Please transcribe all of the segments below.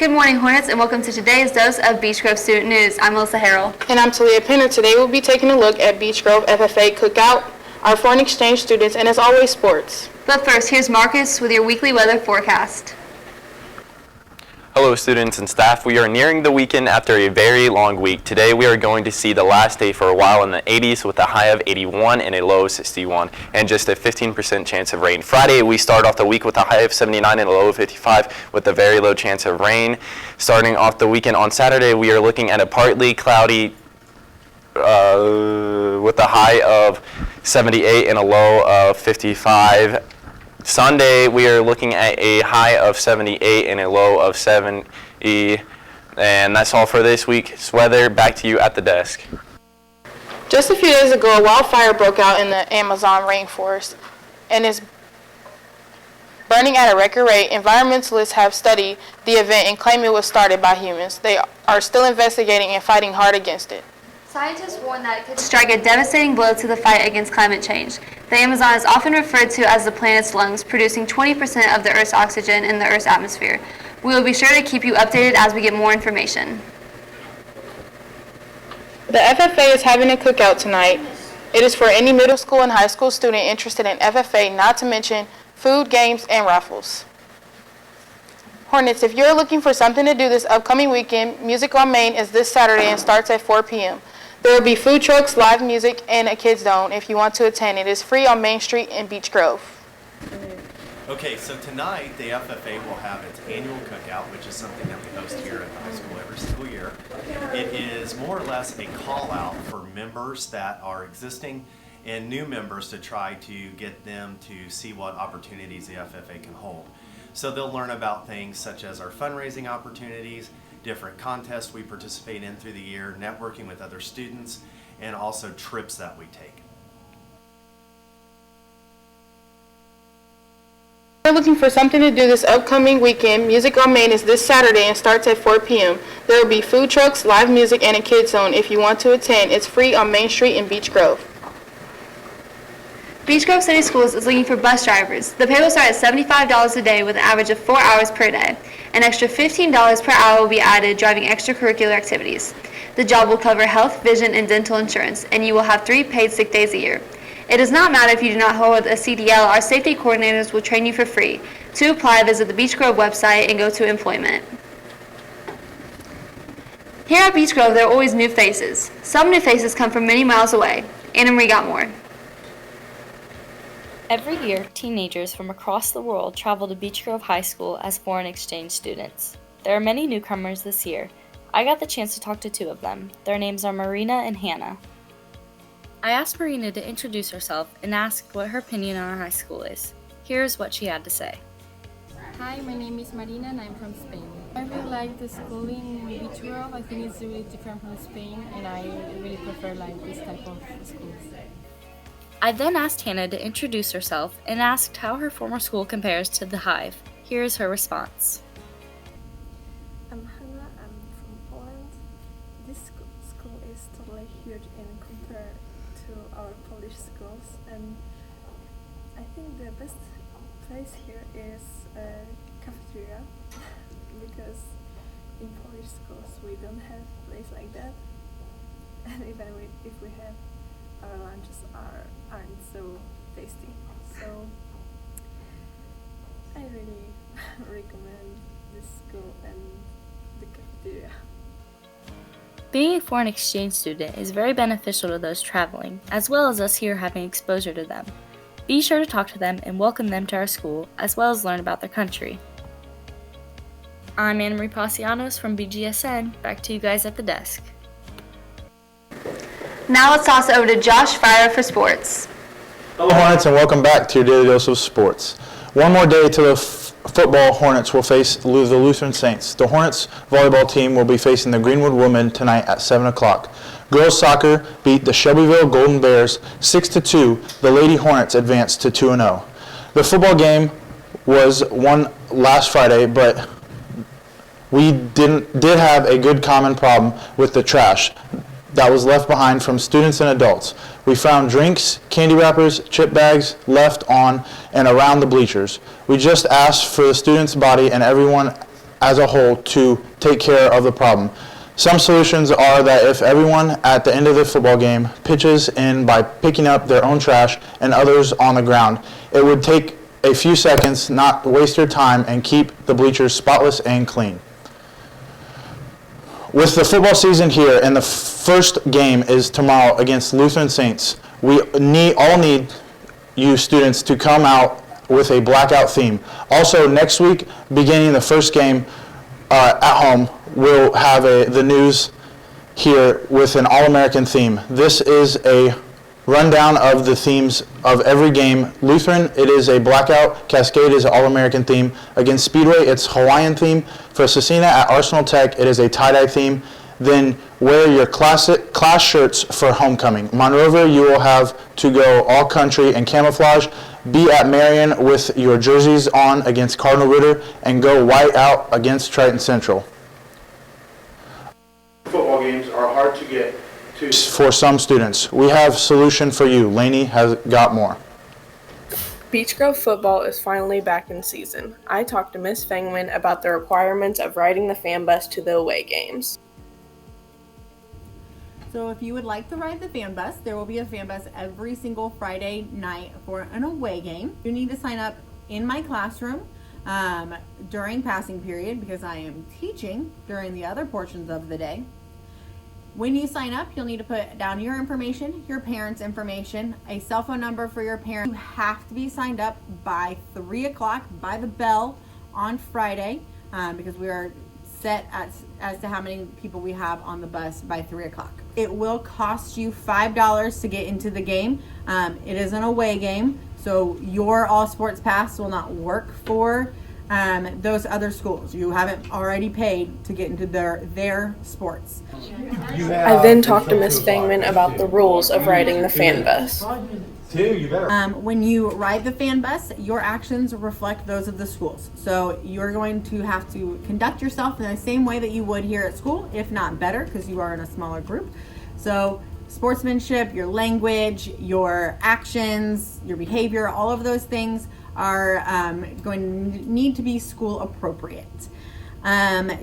Good morning, Hornets, and welcome to today's dose of Beech Grove Student News. I'm Melissa Harrell. And I'm Talia Penner. Today we'll be taking a look at Beech Grove FFA Cookout, our foreign exchange students, and as always, sports. But first, here's Marcus with your weekly weather forecast. Hello students and staff, we are nearing the weekend after a very long week. Today we are going to see the last day for a while in the 80s with a high of 81 and a low of 61 and just a 15% chance of rain. Friday we start off the week with a high of 79 and a low of 55 with a very low chance of rain. Starting off the weekend on Saturday we are looking at a partly cloudy with a high of 78 and a low of 55. Sunday, we are looking at a high of 78 and a low of 70. And that's all for this week's weather. Back to you at the desk. Just a few days ago, a wildfire broke out in the Amazon rainforest and is burning at a record rate. Environmentalists have studied the event and claim it was started by humans. They are still investigating and fighting hard against it. Scientists warn that it could strike a devastating blow to the fight against climate change. The Amazon is often referred to as the planet's lungs, producing 20% of the Earth's oxygen in the Earth's atmosphere. We will be sure to keep you updated as we get more information. The FFA is having a cookout tonight. It is for any middle school and high school student interested in FFA, not to mention food, games, and raffles. Hornets, if you're looking for something to do this upcoming weekend, Music on Main is this Saturday and starts at 4 p.m. There will be food trucks, live music, and a kids zone. If you want to attend, it is free on Main Street in Beech Grove. Okay, so tonight the FFA will have its annual cookout, which is something that we host here at the high school every single year. It is more or less a call out for members that are existing and new members to try to get them to see what opportunities the FFA can hold. So they'll learn about things such as our fundraising opportunities, different contests we participate in through the year, networking with other students, and also trips that we take. If you're looking for something to do this upcoming weekend, Music on Main is this Saturday and starts at 4 p.m. There will be food trucks, live music, and a kids zone. If you want to attend, it's free on Main Street in Beech Grove. Beech Grove City Schools is looking for bus drivers. The pay will start at $75 a day with an average of 4 hours per day. An extra $15 per hour will be added driving extracurricular activities. The job will cover health, vision, and dental insurance, and you will have 3 paid sick days a year. It does not matter if you do not hold a CDL, our safety coordinators will train you for free. To apply, visit the Beech Grove website and go to employment. Here at Beech Grove, there are always new faces. Some new faces come from many miles away. Anna Marie got more. Every year, teenagers from across the world travel to Beech Grove High School as foreign exchange students. There are many newcomers this year. I got the chance to talk to 2 of them. Their names are Marina and Hannah. I asked Marina to introduce herself and asked what her opinion on our high school is. Here's what she had to say. Hi, my name is Marina and I'm from Spain. I really like the school in Beech Grove. I think it's really different from Spain and I really prefer like this type of schools. I then asked Hannah to introduce herself and asked how her former school compares to the Hive. Here is her response. I'm Hannah, I'm from Poland. This school is totally huge in compared to our Polish schools, and I think the best place here is cafeteria because in Polish schools we don't have a place like that, and even if we have, our lunches aren't so tasty. So I really recommend this school and the cafeteria. Being a foreign exchange student is very beneficial to those traveling, as well as us here having exposure to them. Be sure to talk to them and welcome them to our school, as well as learn about their country. I'm Anna Marie Pasianos from Bgsn. Back to you guys at the desk. Now let's toss it over to Josh Fryer for sports. Hello Hornets and welcome back to your Daily Dose of Sports. One more day till the football Hornets will face the Lutheran Saints. The Hornets volleyball team will be facing the Greenwood Women tonight at 7 o'clock. Girls soccer beat the Shelbyville Golden Bears 6-2. The Lady Hornets advanced to 2-0. The football game was won last Friday, but we did have a good common problem with the trash that was left behind from students and adults. We found drinks, candy wrappers, chip bags left on and around the bleachers. We just asked for the students' body and everyone as a whole to take care of the problem. Some solutions are that if everyone at the end of the football game pitches in by picking up their own trash and others on the ground, it would take a few seconds, not waste your time, and keep the bleachers spotless and clean. With the football season here and the first game is tomorrow against Lutheran Saints, we all need you students to come out with a blackout theme. Also, next week, beginning the first game at home, we'll have the news here with an All-American theme. This is a rundown of the themes of every game. Lutheran, it is a blackout. Cascade is an All-American theme. Against Speedway, it's Hawaiian theme. For Cecina at Arsenal Tech, it is a tie-dye theme. Then wear your class shirts for homecoming. Monroeville, you will have to go all country and camouflage. Be at Marion with your jerseys on against Cardinal Ritter, and go white out against Triton Central. Football games are hard to get to for some students. We have a solution for you. Lainey has got more. Beech Grove football is finally back in season. I talked to Miss Fengman about the requirements of riding the fan bus to the away games. So if you would like to ride the fan bus, there will be a fan bus every single Friday night for an away game. You need to sign up in my classroom during passing period because I am teaching during the other portions of the day. When you sign up, you'll need to put down your information, your parents' information, a cell phone number for your parents. You have to be signed up by 3 o'clock by the bell on Friday because we are set as to how many people we have on the bus by 3 o'clock. It will cost you $5 to get into the game. It is an away game, so your All Sports Pass will not work for those other schools. You haven't already paid to get into their sports. I then talked to Miss Fengman about the rules of riding the fan bus. When you ride the fan bus, your actions reflect those of the schools. So you're going to have to conduct yourself in the same way that you would here at school, if not better, because you are in a smaller group. So sportsmanship, your language, your actions, your behavior, all of those things are going to need to be school appropriate.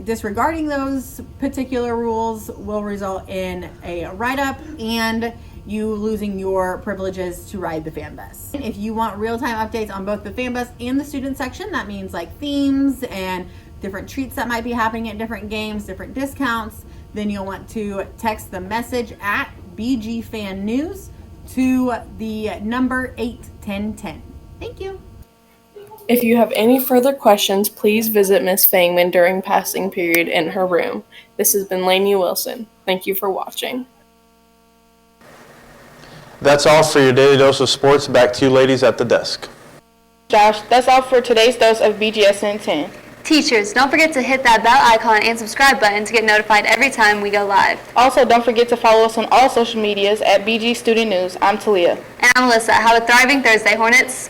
Disregarding those particular rules will result in a write-up and you losing your privileges to ride the fan bus. If you want real-time updates on both the fan bus and the student section, that means like themes and different treats that might be happening at different games, different discounts, then you'll want to text the message at BG Fan News to the number 81010. Thank you. If you have any further questions, please visit Miss Fengman during passing period in her room. This has been Lainey Wilson. Thank you for watching. That's all for your daily dose of sports. Back to you ladies at the desk. Josh, that's all for today's dose of Bgsn 10. Teachers, don't forget to hit that bell icon and subscribe button to get notified every time we go live. Also, don't forget to follow us on all social medias at BG Student News. I'm Talia. And I'm Alyssa. Have a thriving Thursday, Hornets.